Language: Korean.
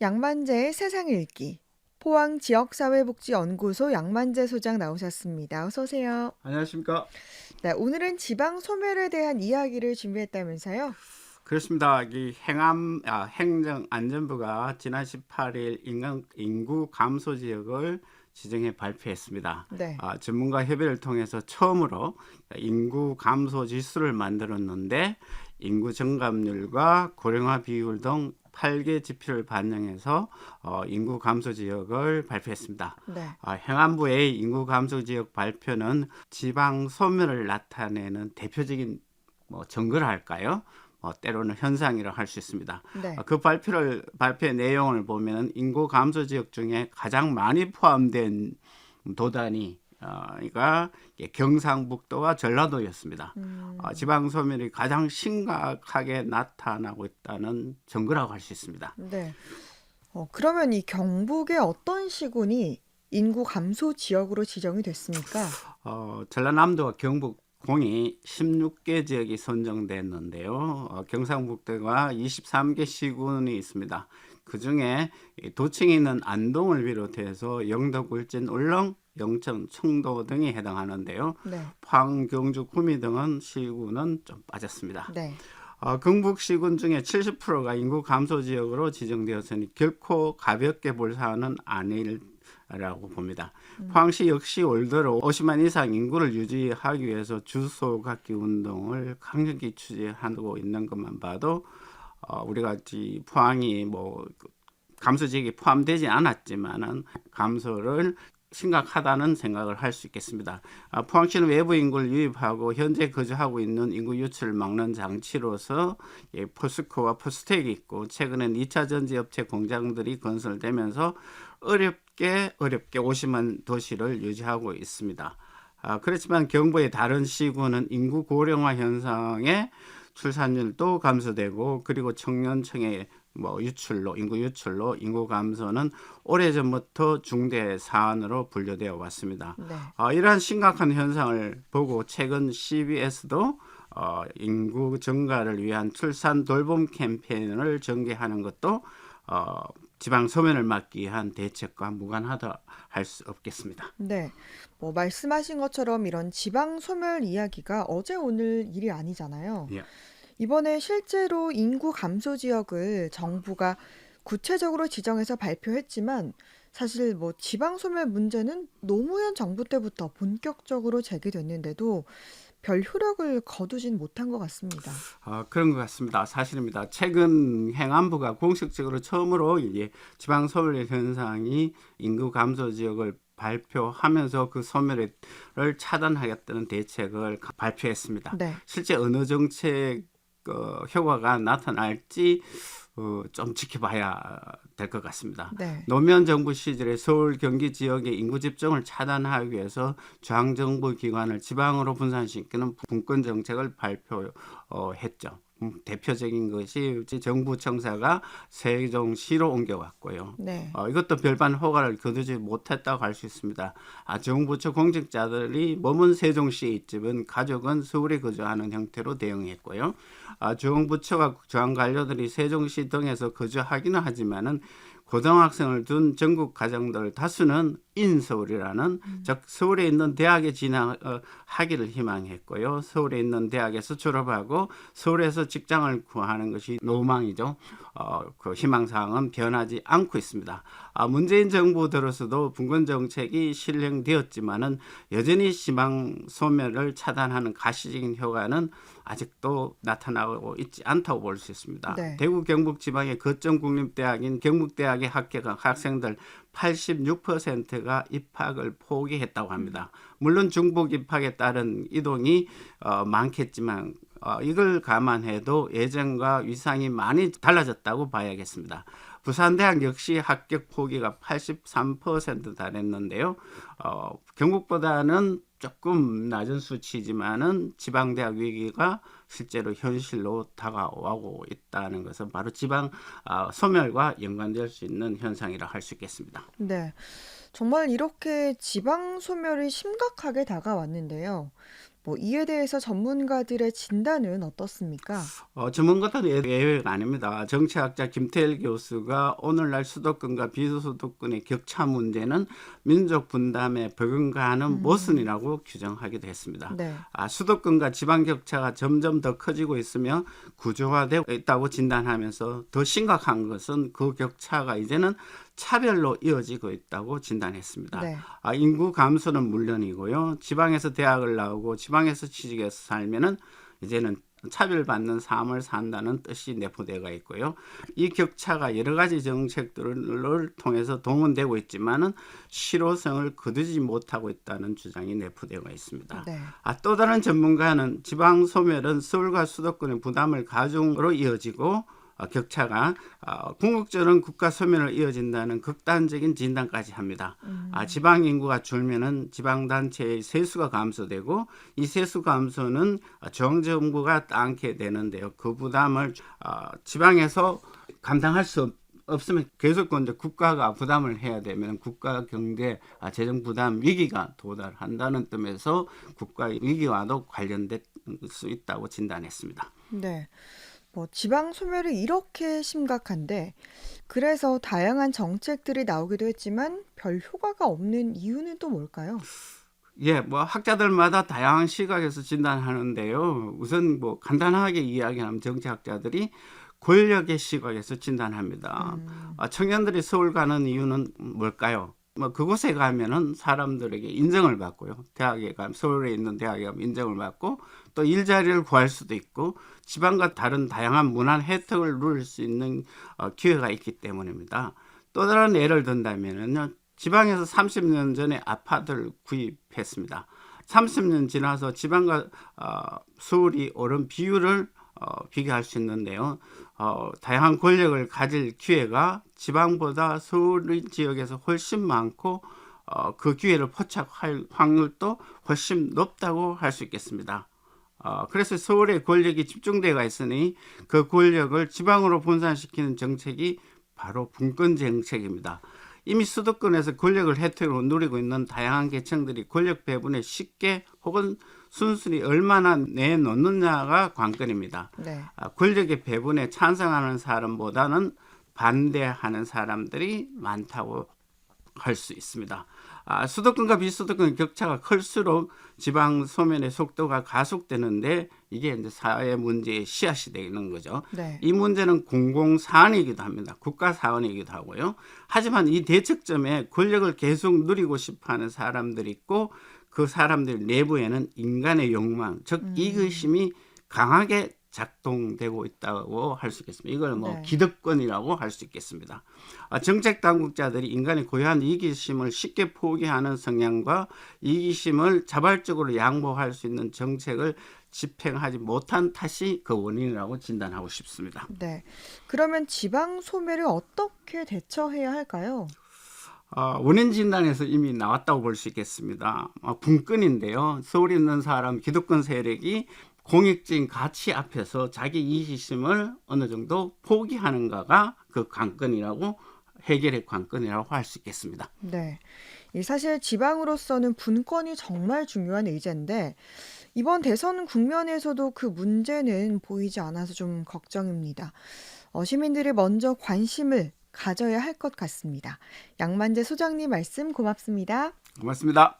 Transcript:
양만재의 세상 읽기. 포항 지역사회복지연구소 양만재 소장 나오셨습니다. 어서 오세요. 안녕하십니까? 네, 오늘은 지방 소멸에 대한 이야기를 준비했다면서요? 그렇습니다. 행정안전부가 지난 18일 인구 감소 지역을 지정해 발표했습니다. 네. 전문가 협의를 통해서 처음으로 인구 감소 지수를 만들었는데 인구 증감률과 고령화 비율 등 8개 지표를 반영해서 인구 감소 지역을 발표했습니다. 네. 행안부의 인구 감소 지역 발표는 지방 소멸을 나타내는 대표적인 증거를 할까요? 때로는 현상이라 할 수 있습니다. 네. 그 발표의 내용을 보면 인구 감소 지역 중에 가장 많이 포함된 도단이 경상북도와 전라도였습니다. 지방 소멸이 가장 심각하게 나타나고 있다는 증거라고 할 수 있습니다. 네. 그러면 이 경북의 어떤 시군이 인구 감소 지역으로 지정이 됐습니까? 전라남도와 경북 공이 16개 지역이 선정됐는데요. 경상북도가 23개 시군이 있습니다. 그중에 도청에 있는 안동을 비롯해서 영덕, 울진, 울릉, 영천, 청도 등이 해당하는데요. 네. 포항, 경주, 구미 등은 시군은 좀 빠졌습니다. 네. 경북 시군 중에 70%가 인구 감소 지역으로 지정되었으니 결코 가볍게 볼 사안은 아니라고 봅니다. 포항시 역시 올 들어 50만 이상 인구를 유지하기 위해서 주소 갖기 운동을 강력히 추진하고 있는 것만 봐도 우리가 포항이 감소 지역에 포함되지 않았지만은 감소를 심각하다는 생각을 할 수 있겠습니다. 포항시는 외부 인구를 유입하고 현재 거주하고 있는 인구 유출을 막는 장치로서 포스코와 포스텍이 있고 최근엔 2차 전지 업체 공장들이 건설되면서 어렵게 50만 도시를 유지하고 있습니다. 그렇지만 경북의 다른 시군은 인구 고령화 현상에 출산율도 감소되고 그리고 청년층의 인구 유출로 인구 감소는 오래전부터 중대 사안으로 분류되어 왔습니다. 네. 이러한 심각한 현상을 보고 최근 CBS도 인구 증가를 위한 출산 돌봄 캠페인을 전개하는 것도 지방 소멸을 막기 위한 대책과 무관하다 할 수 없겠습니다. 네. 말씀하신 것처럼 이런 지방 소멸 이야기가 어제 오늘 일이 아니잖아요. 예. 이번에 실제로 인구 감소 지역을 정부가 구체적으로 지정해서 발표했지만 사실 지방 소멸 문제는 노무현 정부 때부터 본격적으로 제기됐는데도 별 효력을 거두진 못한 것 같습니다. 그런 것 같습니다. 사실입니다. 최근 행안부가 공식적으로 처음으로 지방 소멸 현상이 인구 감소 지역을 발표하면서 그 소멸을 차단하겠다는 대책을 발표했습니다. 네. 실제 어느 정책 효과가 나타날지 좀 지켜봐야 될 것 같습니다. 네. 노무현 정부 시절에 서울 경기 지역의 인구 집중을 차단하기 위해서 중앙정부 기관을 지방으로 분산시키는 분권 정책을 발표했죠. 대표적인 것이 정부 청사가 세종시로 옮겨왔고요. 네. 이것도 별반 효과를 거두지 못했다고 할 수 있습니다. 정부처 공직자들이 머문 세종시에 있지만 가족은 서울에 거주하는 형태로 대응했고요. 중부처와 중앙관료들이 세종시 등에서 거주하기는 하지만은 고등학생을 둔 전국 가정들 다수는 인서울이라는 즉 서울에 있는 대학에 진학하기를 희망했고요. 서울에 있는 대학에서 졸업하고 서울에서 직장을 구하는 것이 로망이죠. 그 희망사항은 변하지 않고 있습니다. 문재인 정부 들어서도 분권 정책이 실행되었지만은 여전히 지방 소멸을 차단하는 가시적인 효과는 아직도 나타나고 있지 않다고 볼 수 있습니다. 네. 대구 경북 지방의 거점 국립대학인 경북대학에 합격한 학생들 86%가 입학을 포기했다고 합니다. 물론 중복 입학에 따른 이동이 많겠지만 이걸 감안해도 예전과 위상이 많이 달라졌다고 봐야겠습니다. 부산대학 역시 합격 포기가 83% 달했는데요. 경북보다는 조금 낮은 수치지만은 지방대학 위기가 실제로 현실로 다가오고 있다는 것은 바로 지방 소멸과 연관될 수 있는 현상이라 할 수 있겠습니다. 네. 정말 이렇게 지방 소멸이 심각하게 다가왔는데요. 뭐 이에 대해서 전문가들의 진단은 어떻습니까? 전문가들은 예외가 아닙니다. 정치학자 김태일 교수가 오늘날 수도권과 비수도권의 격차 문제는 민족 분담에 버금가는 음, 모순이라고 규정하기도 했습니다. 네. 수도권과 지방 격차가 점점 더 커지고 있으며 구조화되고 있다고 진단하면서 더 심각한 것은 그 격차가 이제는 차별로 이어지고 있다고 진단했습니다. 네. 인구 감소는 물론이고요. 지방에서 대학을 나오고 지방에서 취직해서 살면은 이제는 차별받는 삶을 산다는 뜻이 내포되어 있고요. 이 격차가 여러 가지 정책들을 통해서 동원되고 있지만은 실효성을 거두지 못하고 있다는 주장이 내포되어 있습니다. 네. 또 다른 전문가는 지방 소멸은 서울과 수도권의 부담을 가중으로 이어지고 격차가 궁극적으로는 국가 소멸로 이어진다는 극단적인 진단까지 합니다. 지방 인구가 줄면은 지방 단체의 세수가 감소되고 이 세수 감소는 중앙정부가 안게 되는데요. 그 부담을 지방에서 감당할 수 없으면 계속 이제 국가가 부담을 해야 되면 국가 경제 재정 부담 위기가 도달한다는 점에서 국가 위기와도 관련될 수 있다고 진단했습니다. 네. 뭐 지방 소멸이 이렇게 심각한데 그래서 다양한 정책들이 나오기도 했지만 별 효과가 없는 이유는 또 뭘까요? 예, 뭐 학자들마다 다양한 시각에서 진단하는데요. 우선 뭐 간단하게 이야기하면 정치학자들이 권력의 시각에서 진단합니다. 음, 청년들이 서울 가는 이유는 뭘까요? 뭐 그곳에 가면은 사람들에게 인정을 받고요. 대학에 가면 서울에 있는 대학에 가면 인정을 받고 또 일자리를 구할 수도 있고 지방과 다른 다양한 문화 혜택을 누릴 수 있는 기회가 있기 때문입니다. 또 다른 예를 든다면은요. 지방에서 30년 전에 아파트를 구입했습니다. 30년 지나서 지방과 서울이 오른 비율을 비교할 수 있는데요. 다양한 권력을 가질 기회가 지방보다 서울 지역에서 훨씬 많고 그 기회를 포착할 확률도 훨씬 높다고 할 수 있겠습니다. 그래서 서울에 권력이 집중되어 있으니 그 권력을 지방으로 분산시키는 정책이 바로 분권 정책입니다. 이미 수도권에서 권력을 혜택으로 누리고 있는 다양한 계층들이 권력 배분에 쉽게 혹은 순순히 얼마나 내놓느냐가 관건입니다. 네. 권력의 배분에 찬성하는 사람보다는 반대하는 사람들이 많다고 할 수 있습니다. 수도권과 비수도권 격차가 클수록 지방 소멸의 속도가 가속되는데 이게 이제 사회 문제의 씨앗이 되는 거죠. 네. 이 문제는 공공사안이기도 합니다. 국가사안이기도 하고요. 하지만 이 대척점에 권력을 계속 누리고 싶어하는 사람들이 있고 그 사람들 내부에는 인간의 욕망, 즉 이기심이 강하게 작동되고 있다고 할 수 있겠습니다. 이걸 뭐 네. 기득권이라고 할 수 있겠습니다. 정책 당국자들이 인간의 고유한 이기심을 쉽게 포기하는 성향과 이기심을 자발적으로 양보할 수 있는 정책을 집행하지 못한 탓이 그 원인이라고 진단하고 싶습니다. 네. 그러면 지방 소멸을 어떻게 대처해야 할까요? 원인 진단에서 이미 나왔다고 볼 수 있겠습니다. 분권인데요. 서울에 있는 사람 기득권 세력이 공익적인 가치 앞에서 자기 이기심을 어느 정도 포기하는가가 그 관건이라고 해결의 관건이라고 할 수 있겠습니다. 네. 이 사실 지방으로서는 분권이 정말 중요한 의제인데 이번 대선 국면에서도 그 문제는 보이지 않아서 좀 걱정입니다. 시민들이 먼저 관심을 가져야 할 것 같습니다. 양만재 소장님 말씀 고맙습니다. 고맙습니다.